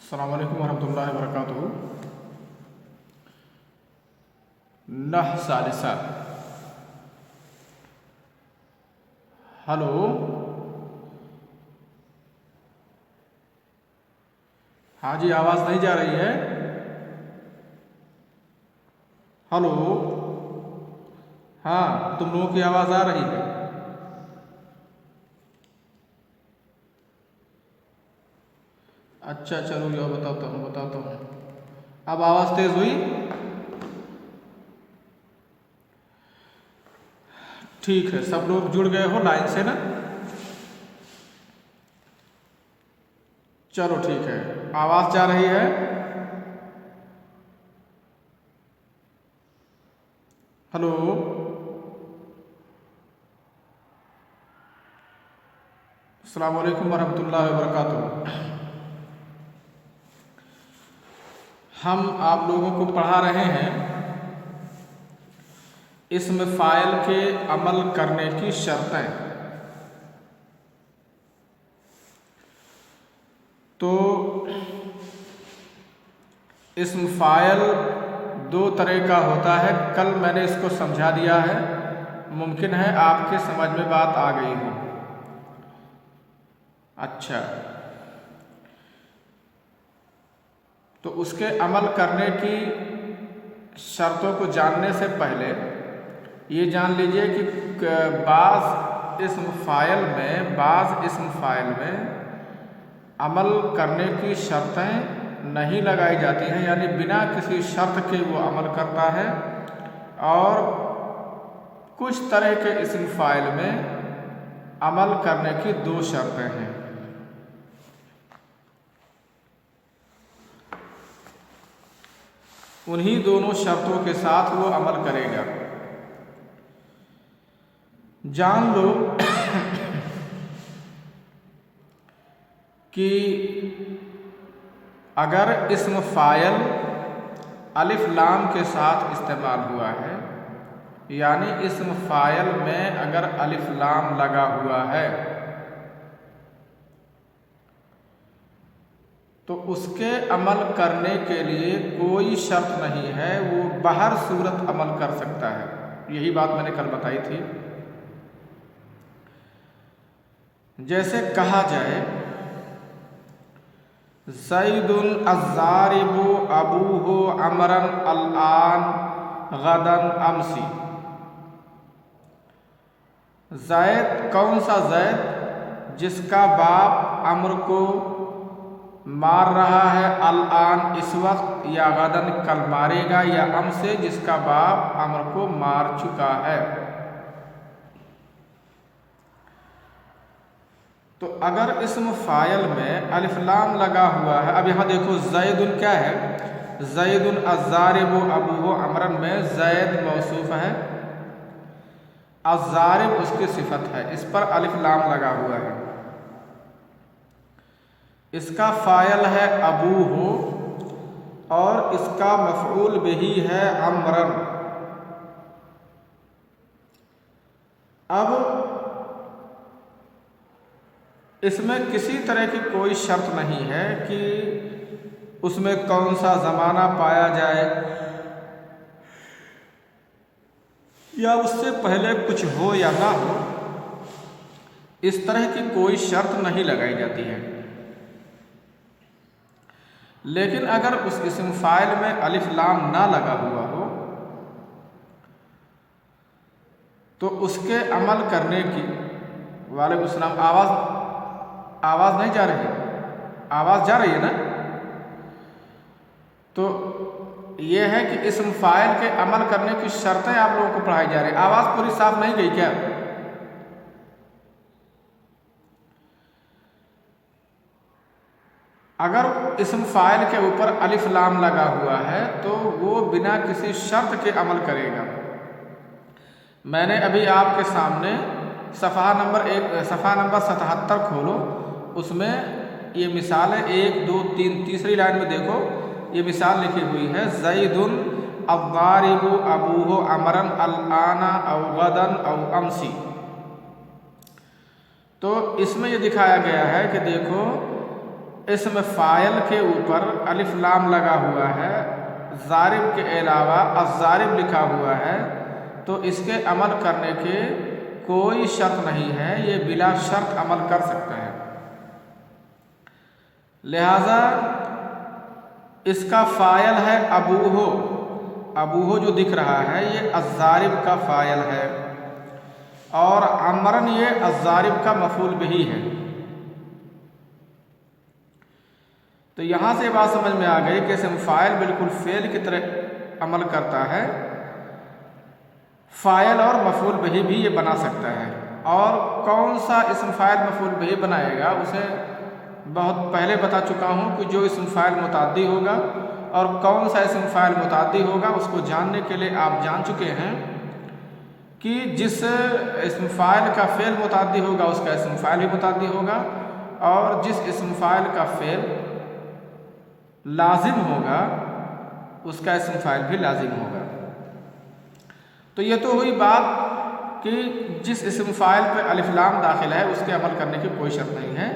अस्सलामु अलैकुम वरहमतुल्लाहि वबरकातुहू। नह सालिसा। हेलो, हाँ जी, आवाज़ नहीं जा रही है। हेलो, हाँ, तुम लोगों की आवाज़ आ रही है। अच्छा, चलो जो बताता हूँ। अब आवाज़ तेज़ हुई। ठीक है, सब लोग जुड़ गए हो लाइन से ना। चलो ठीक है, आवाज़ जा रही है। हेलो, अस्सलामु अलैकुम वरहमतुल्लाहि वबरकातुहू। हम आप लोगों को पढ़ा रहे हैं इस्म फ़ाइल के अमल करने की शर्तें। तो इस्म फ़ाइल दो तरह का होता है। कल मैंने इसको समझा दिया है, मुमकिन है आपके समझ में बात आ गई हो। अच्छा, तो उसके अमल करने की शर्तों को जानने से पहले ये जान लीजिए कि बाज़ इस्म फ़ाइल में अमल करने की शर्तें नहीं लगाई जाती हैं, यानी बिना किसी शर्त के वो अमल करता है। और कुछ तरह के इस्म फ़ाइल में अमल करने की दो शर्तें हैं। उन्हीं दोनों शर्तों के साथ वो अमल करेगा। जान लो कि अगर इस्म फ़ाइल अलिफ लाम के साथ इस्तेमाल हुआ है, यानी इस्म फ़ाइल में अगर अलिफ लाम लगा हुआ है, तो उसके अमल करने के लिए कोई शर्त नहीं है, वो बहर सूरत अमल कर सकता है। यही बात मैंने कल बताई थी। जैसे कहा जाए ज़ैदुन अज़्ज़ारिबु अबूहु अमरन अल-आन गदन अमसी। ज़ैद, कौन सा ज़ैद? जिसका बाप अम्र को मार रहा है अल-आन इस वक्त, या गदन कल मारेगा, या अम से जिसका बाप अम्र को मार चुका है। तो अगर इस्म फ़ाइल में अलिफ लाम लगा हुआ है, अब यहाँ देखो ज़ैदुन क्या है? ज़ैदुन अज़्ज़ारिबु अबूहु अमरन में ज़ैद मौसूफ है, अज़्ज़ारिब उसकी सिफत है, इस पर अलिफ लाम लगा हुआ है। इसका फ़ाइल है अबूहु और इसका मफ़ऊल बिही है अमरन। अब इसमें किसी तरह की कोई शर्त नहीं है कि उसमें कौन सा ज़माना पाया जाए या उससे पहले कुछ हो या ना हो, इस तरह की कोई शर्त नहीं लगाई जाती है। लेकिन अगर उस इस्म फ़ाइल में अलिफ लाम ना लगा हुआ हो, तो उसके अमल करने की वालेकुम सलाम। आवाज़ नहीं जा रही? आवाज़ जा रही है ना? तो ये है कि इस्म फ़ाइल के अमल करने की शर्तें आप लोगों को पढ़ाई जा रही है। आवाज़ पूरी साफ नहीं गई क्या? अगर इस्म फ़ाइल के ऊपर अलिफ लाम लगा हुआ है तो वो बिना किसी शर्त के अमल करेगा। मैंने अभी आपके सामने सफ़हा नंबर 77 खोलो, उसमें ये मिसालें 1, 2, 3 तीसरी लाइन में देखो, ये मिसाल लिखी हुई है ज़ैदुन अज़्ज़ारिबु अबूहु अमरन अल-आना औ गदन औ अमसी। तो इसमें ये दिखाया गया है कि देखो इसम फ़ाइल के ऊपर अलिफ लाम लगा हुआ है, ज़ारिब के अलावा अज़्ज़ारिब लिखा हुआ है, तो इसके अमल करने के कोई शर्त नहीं है, ये बिला शर्त अमल कर सकते हैं। लिहाजा इसका फ़ाइल है अबूहो। अबूहो जो दिख रहा है ये अज़्ज़ारिब का फ़ाइल है और अमरन ये अज़्ज़ारिब का मफ़ूल बिही है। तो यहाँ से बात समझ में आ गई कि इसम फ़ाइल बिल्कुल फ़ेल की तरह अमल करता है, फ़ाइल और मफ़ूल बिही भी ये बना सकता है। और कौन सा इसम फ़ाइल मफ़ूल बिही बनाएगा उसे बहुत पहले बता चुका हूँ कि जो इसम फ़ाइल मुताद्दी होगा और कौन सा इसम फ़ाइल मुताद्दी होगा उसको जानने के लिए आप जान चुके हैं कि जिस इसम फ़ाइल का फ़ेल मुताद्दी होगा उसका इसम फ़ाइल भी मुताद्दी होगा और जिस इसम फ़ाइल का फ़ेल लाजिम होगा उसका इसम फ़ाइल भी लाजिम होगा। तो ये तो हुई बात कि जिस इसम फ़ाइल पर अलिफ लाम दाखिल है उसके अमल करने की कोई शर्त नहीं है,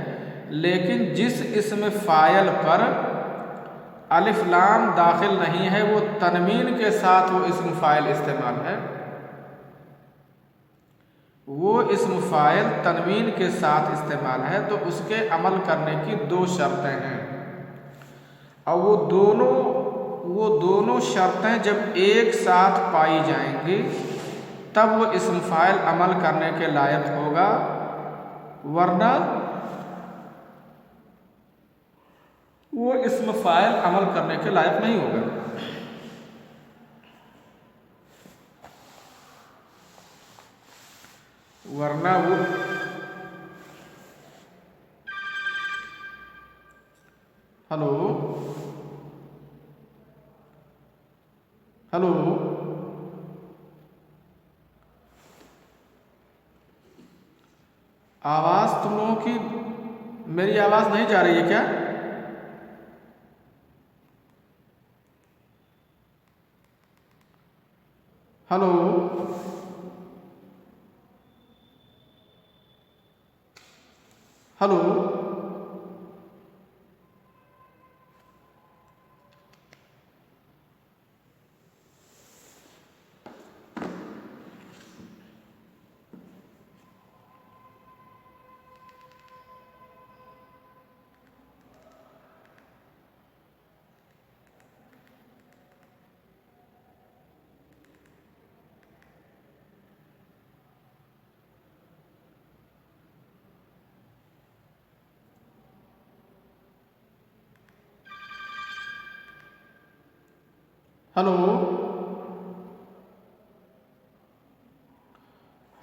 लेकिन जिस इसम फ़ाइल पर अलिफ लाम दाखिल नहीं है वो तनवीन के साथ वो इसम फ़ाइल इस्तेमाल है, वो इसम फ़ाइल तनवीन के साथ इस्तेमाल है, तो उसके अमल करने की दो शर्तें हैं। और वो दोनों शर्तें जब एक साथ पाई जाएंगी तब वो इसम फ़ाइल अमल करने के लायक होगा, वरना वो इसम फ़ाइल अमल करने के लायक नहीं होगा। वरना वो हेलो हेलो आवाज़ तुम लोगों की, मेरी आवाज़ नहीं जा रही है क्या? हेलो हेलो हेलो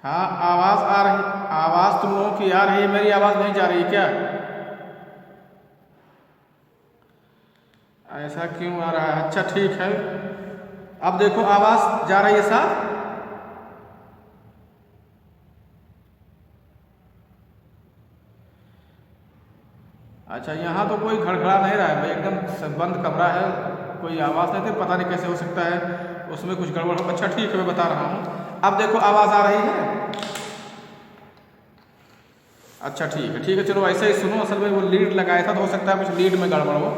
हाँ, आवाज़ आ रही, आवाज़ तुम लोगों की आ रही है, मेरी आवाज़ नहीं जा रही है क्या? ऐसा क्यों आ रहा है? अच्छा ठीक है, अब देखो आवाज़ जा रही है साहब। अच्छा, यहाँ तो कोई घड़घड़ा नहीं रहा है भाई, एकदम बंद कमरा है, कोई आवाज़ नहीं थी, पता नहीं कैसे हो सकता है उसमें कुछ गड़बड़ हो। अच्छा ठीक है, मैं बता रहा हूँ, अब देखो आवाज़ आ रही है। अच्छा ठीक है, चलो ऐसे ही सुनो। असल में वो लीड लगाया था तो हो सकता है कुछ लीड में गड़बड़ हो।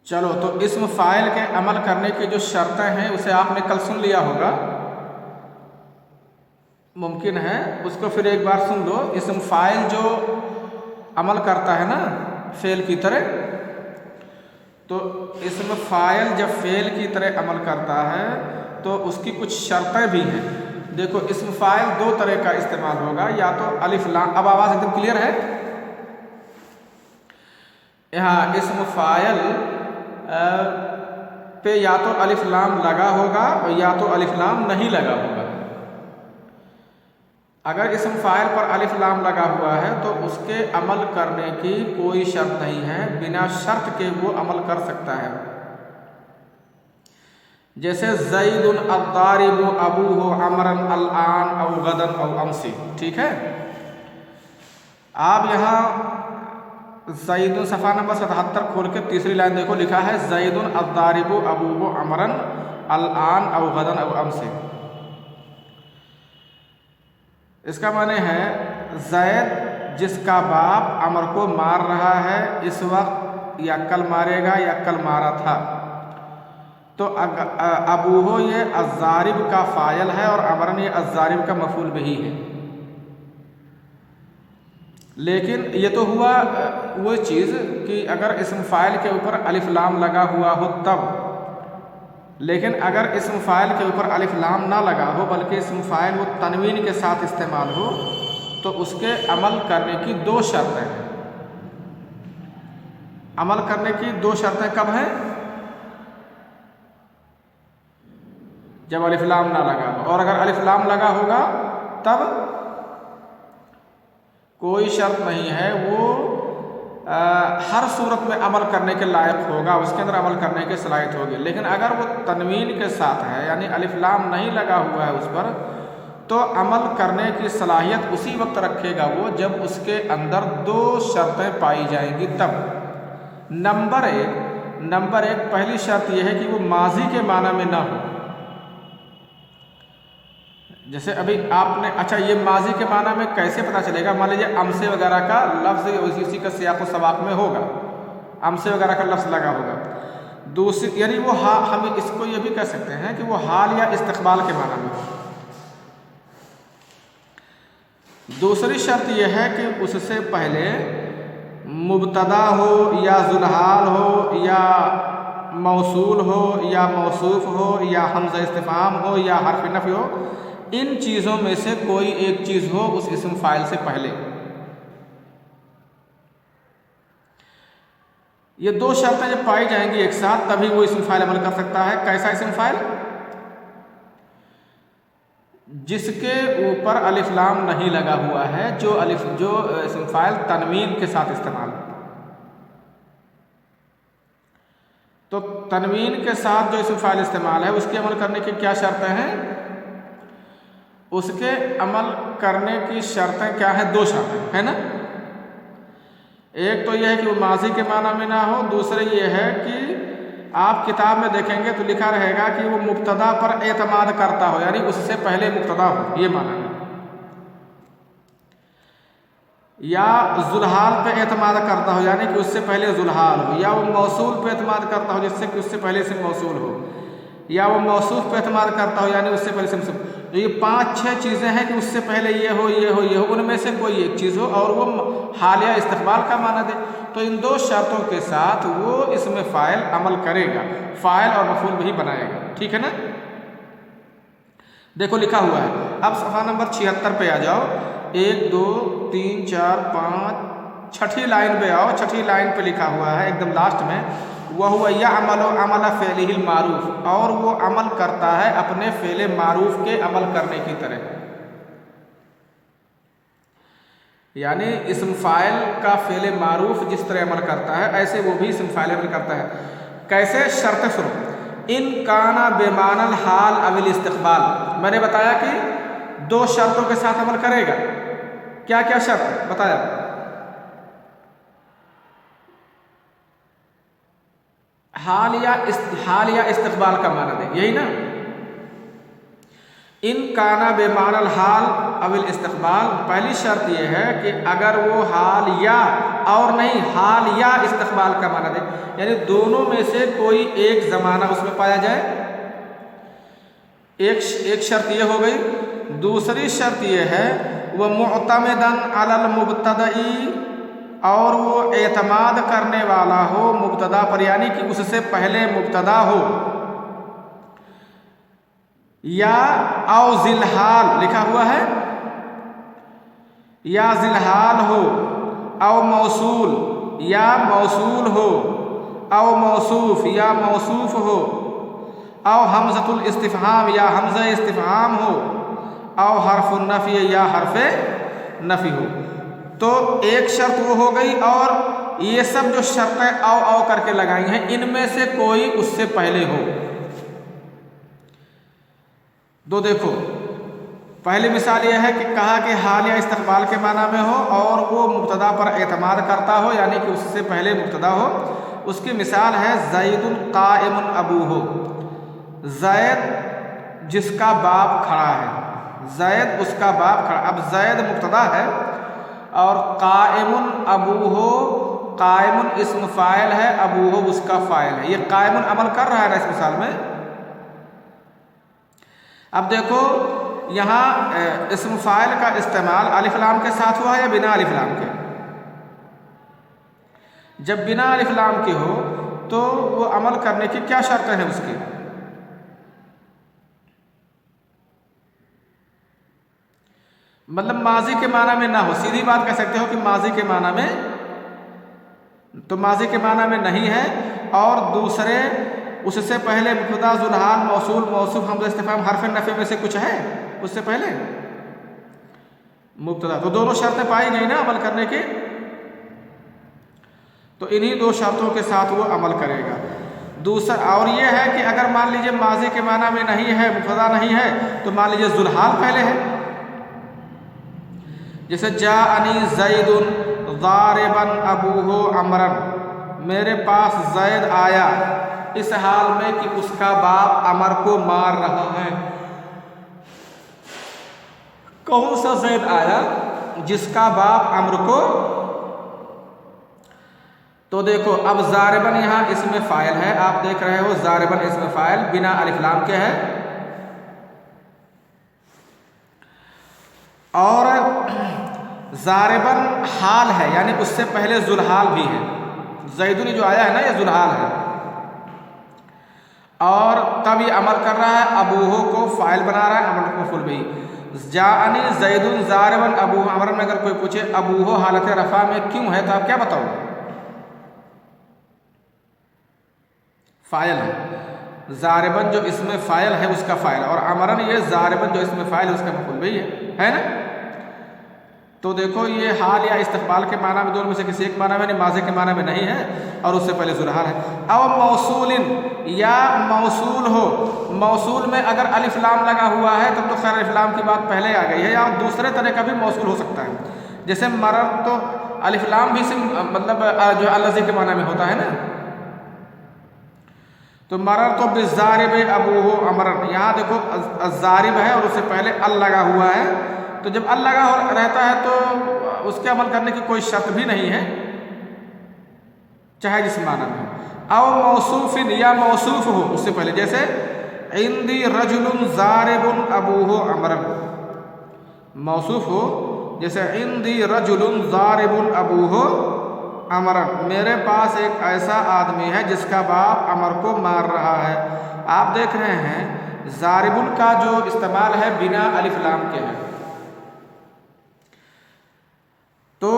चलो, तो इसम फ़ाइल के अमल करने की जो शर्तें हैं उसे आपने कल सुन लिया होगा, मुमकिन है उसको फिर एक बार सुन लो। इसम फ़ाइल जो अमल करता है ना फ़ेल की तरह, तो इसम फ़ाइल जब फ़ेल की तरह अमल करता है तो उसकी कुछ शर्तें भी हैं। देखो, इसम फ़ाइल दो तरह का इस्तेमाल होगा, या तो अलिफ लाम, अब आवाज़ एकदम क्लियर है? यहाँ इसम फ़ाइल पे या तो अलिफ लाम लगा होगा और या तो अलिफ लाम नहीं लगा होगा। अगर इसम फ़ाइल पर अलिफ लाम लगा हुआ है तो उसके अमल करने की कोई शर्त नहीं है, बिना शर्त के वो अमल कर सकता है। जैसे ज़ैदुन अद्दारिबु अबूहु अमरन अलआन औ गदन औ अमसी, ठीक है। आप यहाँ ज़ैदुन सफ़ा नंबर 77 खोल के तीसरी लाइन देखो, लिखा है ज़ैदुन अद्दारिबु अबूहु अमरन अलआन औ गदन औ अमसी। इसका माने है ज़ैद जिसका बाप अमर को मार रहा है इस वक्त या कल मारेगा या कल मारा था। तो अबूहो ये अज़ारिब का फ़ाइल है और अमरन ये अज़ारिब का मफ़ूल बिही है। लेकिन ये तो हुआ वो चीज़ कि अगर इस्म फ़ाइल के ऊपर अलिफ लाम लगा हुआ हो तब। लेकिन अगर इस्म फ़ाइल के ऊपर अलिफ लाम ना लगा हो बल्कि इस्म फ़ाइल वो तनवीन के साथ इस्तेमाल हो तो उसके अमल करने की दो शर्तें हैं। अमल करने की दो शर्तें कब हैं? जब अलिफ लाम ना लगा हो। और अगर अलिफ लाम लगा होगा तब कोई शर्त नहीं है, वो हर सूरत में अमल करने के लायक होगा, उसके अंदर अमल करने की सलाहियत होगी। लेकिन अगर वो तनवीन के साथ है यानी अलिफ लाम नहीं लगा हुआ है उस पर, तो अमल करने की सलाहियत उसी वक्त रखेगा वो जब उसके अंदर दो शर्तें पाई जाएंगी तब। नंबर एक पहली शर्त यह है कि वो माजी के माना में ना हो। जैसे अभी आपने, अच्छा ये माजी के माना में कैसे पता चलेगा? मान लीजिए अमसे वगैरह का लफ्ज़ उसी का सियाक़ व सबाक़ में होगा, अमसे वगैरह का लफ्ज़ लगा होगा। दूसरी यानी वो हम इसको ये भी कह सकते हैं कि वो हाल या इस्तक़बाल के माना में हो। दूसरी शर्त यह है कि उससे पहले मुब्तदा हो या ज़ुलहाल हो या मौसूल हो या मौसूफ़ हो या हमज़ा इस्तिफ़हाम हो या हर्फ़ नफ़ी हो, इन चीज़ों में से कोई एक चीज़ हो उस इस्म फ़ाइल से पहले। ये दो शर्तें जब पाई जाएंगी एक साथ तभी वो इस्म फ़ाइल अमल कर सकता है। कैसा इस्म फ़ाइल? जिसके ऊपर अलिफ लाम नहीं लगा हुआ है, जो इस्म फ़ाइल तनवीन के साथ इस्तेमाल हो। तो तनवीन के साथ जो इस्म फ़ाइल इस्तेमाल है उसके अमल करने की क्या शर्तें हैं? उसके अमल करने की शर्तें क्या है? दो शर्तें है ना। एक तो यह है कि वो माजी के माना में ना हो। दूसरे ये है कि आप किताब में देखेंगे तो लिखा रहेगा कि वो मुब्तदा पर एतमाद करता हो, यानी उससे पहले मुब्तदा हो, ये माना है। या ज़ुलहाल पे एतमाद करता हो यानी कि उससे पहले ज़ुलहाल हो। या वो मौसूल पे एतमाद करता हो जिससे कि उससे पहले से मौसूल हो। या वो मौसूफ पे एतमाद करता हो यानी उससे पहले से। तो ये 5-6 चीज़ें हैं कि उससे पहले ये हो ये हो ये हो, उनमें से कोई एक चीज़ हो और वो हाल या इस्तक़बाल का माना दे। तो इन दो शर्तों के साथ वो इसमें फ़ाइल अमल करेगा, फ़ाइल और मफ़ूल भी बनाएगा। ठीक है ना। देखो लिखा हुआ है। अब सफ़ा नंबर 76 पे आ जाओ। 1 2 3 4 5 छठी लाइन पे आओ। छठी लाइन पे लिखा हुआ है एकदम लास्ट में, वह यअमलु अमल फ़िअलिहिल मारूफ़, और वो अमल करता है अपने फ़िअल मारूफ़ के अमल करने की तरह। यानी इस्म फ़ाइल का फ़िअल मारूफ़ जिस तरह अमल करता है ऐसे वो भी इस्म फ़ाइल अमल करता है। कैसे? शर्त सुनो। इन काना बेमानल हाल अविल इस्तक़बाल, मैंने बताया कि दो शर्तों के साथ अमल करेगा। क्या क्या शर्त बताया? हाल या इस्तक़बाल का माना दे, यही ना। इन काना बेमानल हाल अविल इस्तक़बाल, पहली शर्त यह है कि अगर वो हाल या और नहीं हाल या इस्तक़बाल का माना दे, यानी दोनों में से कोई एक ज़माना उसमें पाया जाए। एक शर्त यह हो गई। दूसरी शर्त यह है वह मुअतमदन अलल मुब्तदई, और वो एतमाद करने वाला हो मुब्तदा पर, यानी कि उससे पहले मुब्तदा हो। या औ ज़िलहाल लिखा हुआ है, या ज़िलहाल हो, औ मौसूल या मौसूल हो, औ मौसूफ़ या मौसूफ़ हो, औ हमज़तुल इस्तिफ़हाम या हमज़ा इस्तिफ़हाम हो, औ हर्फ़ुन नफ़ी या हर्फ़े नफ़ी हो। तो एक शर्त वो हो गई, और ये सब जो शर्तें औ करके लगाई हैं इनमें से कोई उससे पहले हो। दो देखो, पहली मिसाल यह है कि कहा कि हाल या इस्तक़बाल के माना में हो और वो मुब्तदा पर एतमाद करता हो यानी कि उससे पहले मुब्तदा हो। उसकी मिसाल है ज़ैदुन क़ाइमुन अबूहु, ज़ैद जिसका बाप खड़ा है, ज़ैद उसका बाप खड़ा। अब ज़ैद मुब्तदा है और कायमुन अबूहो, कायमुन इस्म फ़ाइल है, अबूहो उसका फ़ाइल है। ये कायमुन अमल कर रहा है ना इस मिसाल में। अब देखो यहाँ इस्म फ़ाइल का इस्तेमाल अलिफ लाम के साथ हुआ है या बिना अलिफ लाम के? जब बिना अलिफ लाम के हो तो वो अमल करने की क्या शर्तें हैं उसकी? मतलब माजी के माना में ना हो, सीधी बात कह सकते हो कि माजी के माना में, तो माजी के माना में नहीं है। और दूसरे उससे पहले मुब्तदा ज़ुलहाल मौसूल मौसूफ हमज़ा इस्तिफ़हाम हर्फ़ नफ़ी में से कुछ है उससे पहले मुब्तदा, तो दोनों शर्तें पाई गई ना अमल करने की। तो इन्हीं दो शर्तों के साथ वो अमल करेगा। दूसरा और ये है कि अगर मान लीजिए माजी के माना में नहीं है, मुब्तदा नहीं है, तो मान लीजिए ज़ुलहाल पहले है, जैसे जाअनी ज़ैदुन ज़ारिबन अबूहु अमरन, मेरे पास ज़ैद आया इस हाल में कि उसका बाप अमर को मार रहा है। कौन सा ज़ैद आया? जिसका बाप अमर को। तो देखो अब ज़ारिबन यहाँ इसमें फ़ाइल है, आप देख रहे हो ज़ारिबन इसमें फ़ाइल बिना अलिफ लाम के है। और ज़ारिबन हाल है, यानी उससे पहले ज़ुलहाल भी है। ज़ैदुन जो आया है ना ये ज़ुलहाल है, और तब ये अमल कर रहा है, अबूहो को फ़ाइल बना रहा है, अमल को मफ़ूल बिही। जाअनी ज़ैदुन ज़ारिबन अबूहो अमरन में अगर कोई पूछे अबूहो हालत रफ़ा में क्यों है तो आप क्या बताओगे? फ़ाइल है, ज़ारिबन जो इसमें फ़ाइल है उसका फ़ाइल, और अमरन ये ज़ारिबन जो इसमें फ़ाइल है उसका मफ़ूल बिही है ना। तो देखो ये हाल या इस्तक़बाल के माना में दोनों में से किसी एक माना में नहीं, माज़ी के माना में नहीं है, और उससे पहले ज़ुलहाल है। और मौसूलिन या मौसूल हो, मौसूल में अगर अलिफ लाम लगा हुआ है तब तो खैर अलिफ लाम की बात पहले आ गई है, या दूसरे तरह का भी मौसूल हो सकता है। जैसे मरर तो अलिफ लाम भी से मतलब जो अल्लज़ी के माना में होता है ना, तो मरर तो बिज़ारिब अबूहु अमरन, यहाँ देखो ज़ारिब है और उससे पहले अल लगा हुआ है, तो जब अल लगा रहता है तो उसके अमल करने की कोई शर्त भी नहीं है, चाहे जिस माना में। और मौसूफिन या मौसूफ हो उससे पहले, जैसे इंदी रजुलुन ज़ारिबुन अबूहु अमरन, मौसूफ हो जैसे इंदी रजुलुन ज़ारिबुन अबूहु अमरन, मेरे पास एक ऐसा आदमी है जिसका बाप अमर को मार रहा है। आप देख रहे हैं ज़ारिबुन का जो इस्तेमाल है बिना अलिफ लाम के है, तो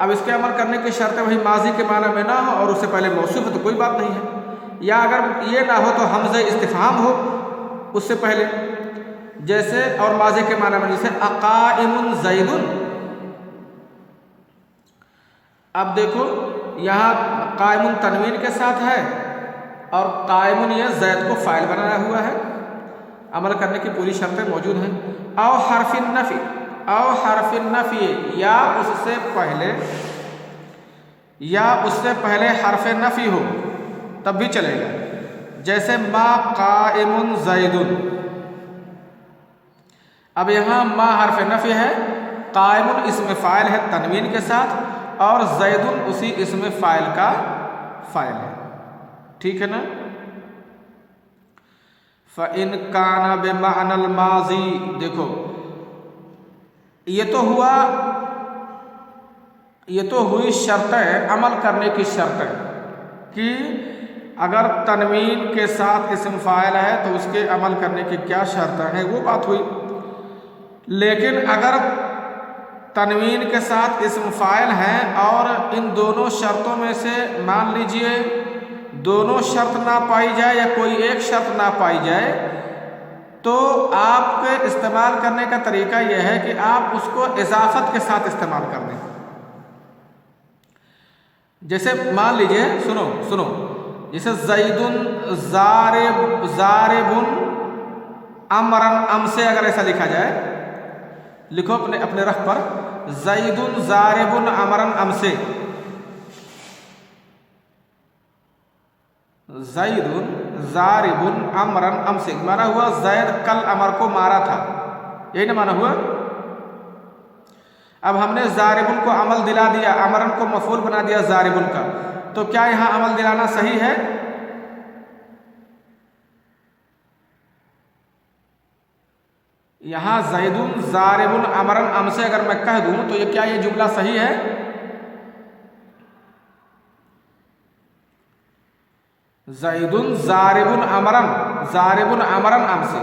अब इसके अमल करने की शर्त वही माजी के माना में ना हो और उससे पहले मौसूफ है तो कोई बात नहीं है। या अगर ये ना हो तो हमज़े इस्तिफ़हाम हो उससे पहले, जैसे और माजी के माना में जैसे अक़ाइमुन ज़ैदुन। अब देखो यहाँ कायमुन तनवीन के साथ है और कायमुन ये ज़ैद को फ़ाइल बनाया हुआ है, अमल करने की पूरी शर्तें मौजूद हैं। औ हरफिन नफ़ी, औ हरफिन नफ़ी या उससे पहले हरफ नफ़ी हो तब भी चलेगा, जैसे मा काइमुन ज़ैदुन। अब यहाँ मा हरफ नफ़ी है, काइमुन इसमें फ़ाइल है तनवीन के साथ, और ज़ैदुन उसी इसमें फ़ाइल का फ़ाइल है, ठीक है ना। फ़इन काना बिमअनल माज़ी, देखो ये तो हुई शर्तें, अमल करने की शर्तें कि अगर तनवीन के साथ इस्म फ़ाइल है तो उसके अमल करने की क्या शर्तें हैं वो बात हुई। लेकिन अगर तनवीन के साथ इस्म फ़ाइल है और इन दोनों शर्तों में से मान लीजिए दोनों शर्त ना पाई जाए या कोई एक शर्त ना पाई जाए, तो आपके इस्तेमाल करने का तरीका यह है कि आप उसको इजाफत के साथ इस्तेमाल कर दें। जैसे मान लीजिए सुनो, जैसे ज़ैदुन ज़ारिबुन अमरन, अम से अगर ऐसा लिखा जाए, लिखो अपने रफ पर, ज़ैदुन ज़ारिबुन अमरन अम से, ज़ैदुन ज़ारिबुन अमरन अम से माना हुआ ज़ैद कल अमर को मारा था, यही ना माना हुआ। अब हमने ज़ारिबुन को अमल दिला दिया, अमरन को मफूल बना दिया ज़ारिबुन का, तो क्या यहाँ अमल दिलाना सही है? यहाँ ज़ैदुन ज़ारिबुन अमरन अम से अगर मैं कह दूं तो ये क्या ये जुमला सही है? ज़ैदुन ज़ारिबुन अमरन अम से,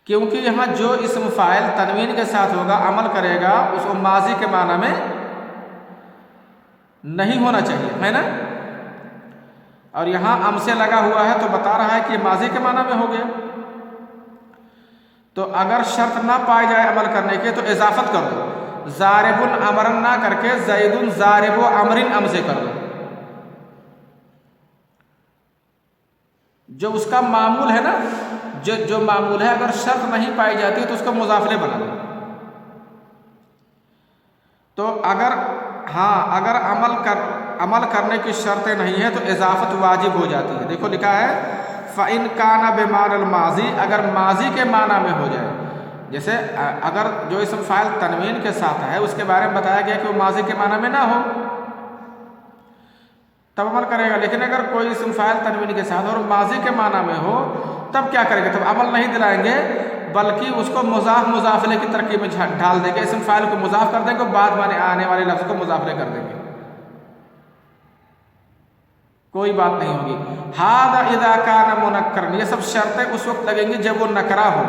क्योंकि यहाँ जो इस्म फ़ाइल तनवीन के साथ होगा अमल करेगा उसको माजी के माना में नहीं होना चाहिए, है ना। और यहाँ अम से लगा हुआ है तो बता रहा है कि माजी के माना में हो गया। तो अगर शर्त ना पाई जाए अमल करने के तो इजाफत कर दो, ज़ारिबुन अमरन ना करके ज़ैदुन ज़ारिबु अमरिन अम से कर दो। जो उसका मामूल है ना, जो मामूल है, अगर शर्त नहीं पाई जाती है तो उसको मुज़ाफले बना दो। तो अगर अमल करने की शर्तें नहीं है तो इजाफत वाजिब हो जाती है। देखो लिखा है फ़इन काना बेमानल माजी, अगर माजी के माना में हो जाए, जैसे अगर जो इस्म फ़ाइल तनवीन के साथ है उसके बारे में बताया गया कि वो माजी के माना में ना हो तब अमल करेगा। लेकिन अगर कोई इस्म फ़ाइल तनवीन के साथ और माजी के माना में हो तब क्या करेगा? तब अमल नहीं दिलाएंगे, बल्कि उसको मुज़ाफले की तरकीब में ढाल देंगे, इस्म फ़ाइल को मुज़ाफ कर देंगे, बाद में आने वाले लफ्ज़ को मुज़ाफले कर देंगे, कोई बात नहीं होगी। हादा इज़ा काना मुनक्करन, ये सब शर्तें उस वक्त लगेंगी जब वो नकरा हो।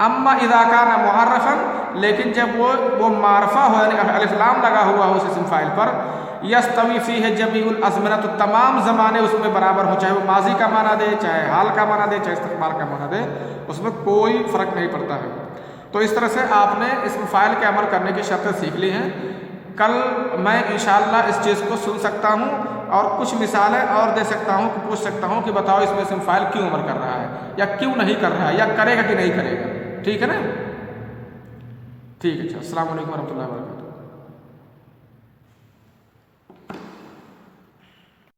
अम्मा इज़ा काना मुअर्रफन, लेकिन जब वो मारफा हो यानी अलिफ लाम लगा हुआ हो उस इस्म फ़ाइल पर, यस्तवी फ़ीहि जमीउल अज़मना, तो तमाम ज़माने उसमें बराबर हो, चाहे वो माजी का माना दे, चाहे हाल का माना दे, चाहे इस्तक़बाल का माना दे, उसमें कोई फ़र्क नहीं पड़ता है। तो इस तरह से आपने इस्म फ़ाइल के अमल करने की शर्तें सीख ली हैं। कल मैं इंशाअल्लाह इस चीज़ को सुन सकता हूँ और कुछ मिसालें और दे सकता हूँ, पूछ सकता हूँ कि बताओ इसमें इस्म फ़ाइल क्यों अमल कर रहा है या क्यों नहीं कर रहा है या करेगा कि नहीं करेगा। ठीक है ना? ठीक है, अच्छा। अस्सलाम वालेकुम रहमतुल्लाहि व बरकातुहू।